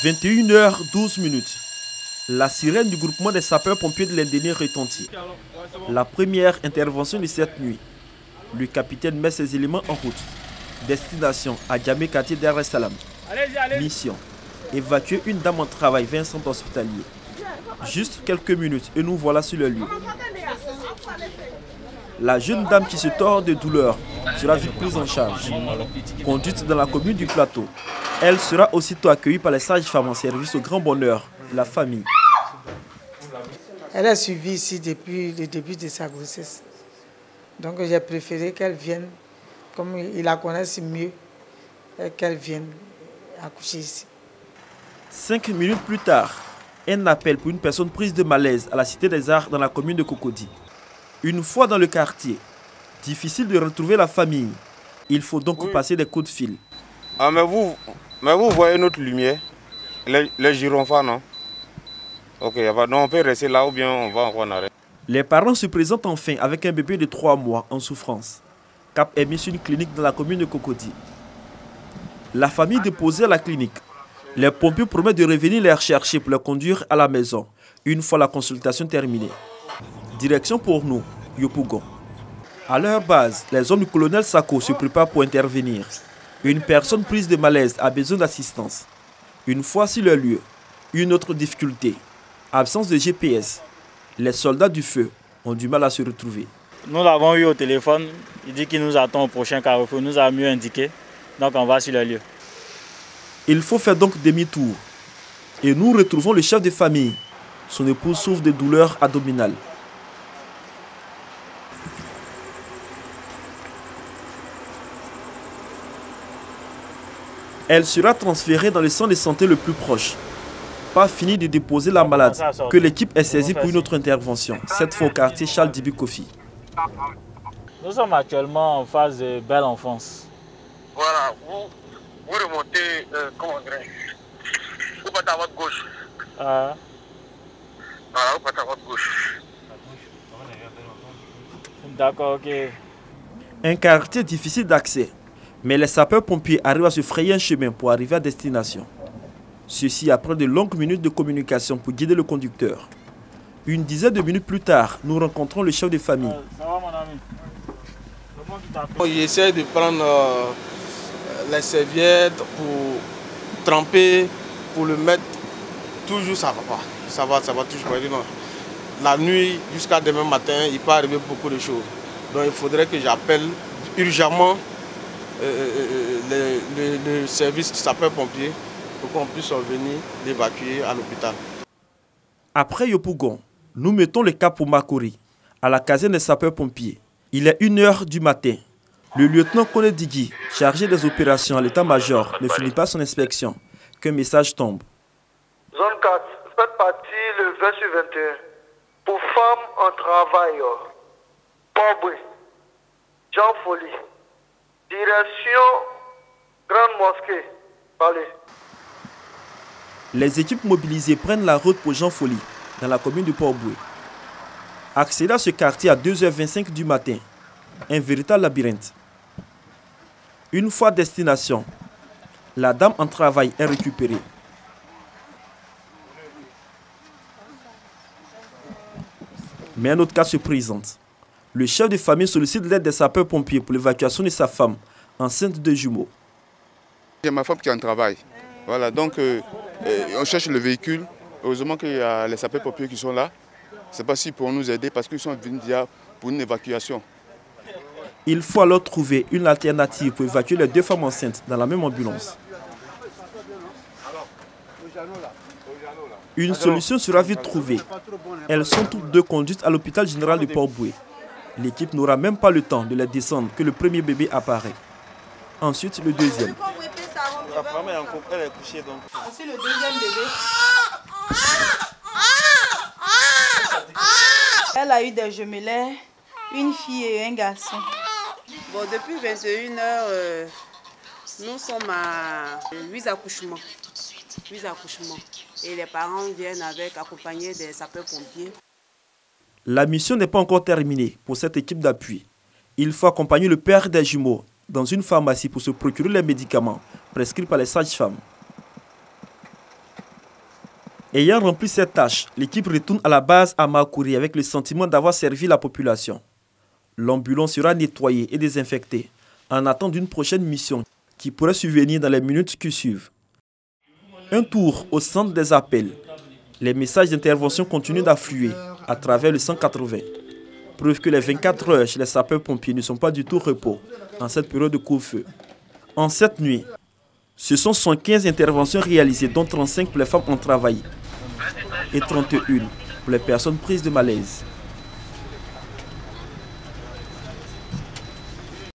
21h12. La sirène du groupement des sapeurs-pompiers de l'Indénie retentit. La première intervention de cette nuit. Le capitaine met ses éléments en route. Destination à Djamé, quartier Dar es Salaam. Mission: évacuer une dame en travail vers un centre hospitalier. Juste quelques minutes et nous voilà sur le lieu. La jeune dame qui se tord de douleur sera vite prise en charge. Conduite dans la commune du Plateau, elle sera aussitôt accueillie par les sages-femmes en service au grand bonheur de la famille. Elle a suivi ici depuis le début de sa grossesse. Donc j'ai préféré qu'elle vienne, comme ils la connaissent mieux, qu'elle vienne accoucher ici. 5 minutes plus tard, un appel pour une personne prise de malaise à la Cité des Arts dans la commune de Cocody. Une fois dans le quartier, difficile de retrouver la famille. Il faut donc passer des coups de fil. Ah, mais vous voyez notre lumière, les gyrophares, non? Ok, donc on peut rester là ou bien on va en arrêt. Les parents se présentent enfin avec un bébé de 3 mois en souffrance. Cap est mis sur une clinique dans la commune de Cocody. La famille déposée à la clinique. Les pompiers promettent de revenir les rechercher pour les conduire à la maison, une fois la consultation terminée. Direction pour nous, Yopougon. À leur base, les hommes du colonel Sako se préparent pour intervenir. Une personne prise de malaise a besoin d'assistance. Une fois sur le lieu, une autre difficulté: absence de GPS. Les soldats du feu ont du mal à se retrouver. Nous l'avons eu au téléphone, il dit qu'il nous attend au prochain carrefour, il nous a mieux indiqué, donc on va sur le lieu. Il faut faire donc demi-tour. Et nous retrouvons le chef de famille. Son épouse souffre de douleurs abdominales. Elle sera transférée dans le centre de santé le plus proche. Pas fini de déposer la malade que l'équipe est saisie pour une autre intervention, cette fois au quartier Charles Dibi Kofi. Nous sommes actuellement en phase de belle enfance. Voilà, vous remontez, comment dire, vous partez à votre gauche. Voilà, vous partez à votre gauche. D'accord, ok. Un quartier difficile d'accès, mais les sapeurs-pompiers arrivent à se frayer un chemin pour arriver à destination. Ceci après de longues minutes de communication pour guider le conducteur. Une dizaine de minutes plus tard, nous rencontrons le chef de famille. Ça va mon ami? Il essaie de prendre les serviettes pour tremper, pour le mettre. Toujours ça va pas. Ça va toujours pas. Non. La nuit jusqu'à demain matin, il peut arriver beaucoup de choses. Donc il faudrait que j'appelle urgemment le service de sapeurs-pompiers pour qu'on puisse venir l'évacuer à l'hôpital. Après Yopougon, nous mettons le cap pour Makori, à la caserne des sapeurs-pompiers. Il est 1h du matin. Le lieutenant Kone Digui, chargé des opérations à l'état-major, ne finit pas son inspection qu'un message tombe. Zone 4, faites partie le 20/21. Pour femmes en travail, Pauvre, Jean Folie. Direction Grande Mosquée. Parlez. Les équipes mobilisées prennent la route pour Jean Folie, dans la commune de Port-Boué. Accéder à ce quartier à 2h25 du matin, un véritable labyrinthe. Une fois à destination, la dame en travail est récupérée. Mais un autre cas se présente. Le chef de famille sollicite l'aide des sapeurs-pompiers pour l'évacuation de sa femme, enceinte de jumeaux. J'ai ma femme qui est en travail. Voilà, donc on cherche le véhicule. Heureusement qu'il y a les sapeurs-pompiers qui sont là. C'est pas si pour nous aider parce qu'ils sont venus déjà pour une évacuation. Il faut alors trouver une alternative pour évacuer les 2 femmes enceintes dans la même ambulance. Une solution sera vite trouvée. Elles sont toutes 2 conduites à l'hôpital général de Port-Boué. L'équipe n'aura même pas le temps de les descendre que le premier bébé apparaît. Ensuite, le deuxième. La femme elle est couchée donc. Ensuite, le deuxième bébé. Elle a eu des jumelets, une fille et un garçon. Bon, depuis 21h, nous sommes à 8 accouchements. 8 accouchements. Et les parents viennent accompagnés des sapeurs-pompiers. La mission n'est pas encore terminée pour cette équipe d'appui. Il faut accompagner le père des jumeaux dans une pharmacie pour se procurer les médicaments prescrits par les sages-femmes. Ayant rempli cette tâche, l'équipe retourne à la base à Makouri avec le sentiment d'avoir servi la population. L'ambulance sera nettoyée et désinfectée en attendant d'une prochaine mission qui pourrait survenir dans les minutes qui suivent. Un tour au centre des appels. Les messages d'intervention continuent d'affluer à travers le 180. Preuve que les 24 heures chez les sapeurs-pompiers ne sont pas du tout repos en cette période de couvre-feu. En cette nuit, ce sont 115 interventions réalisées, dont 35 pour les femmes en travail et 31 pour les personnes prises de malaise.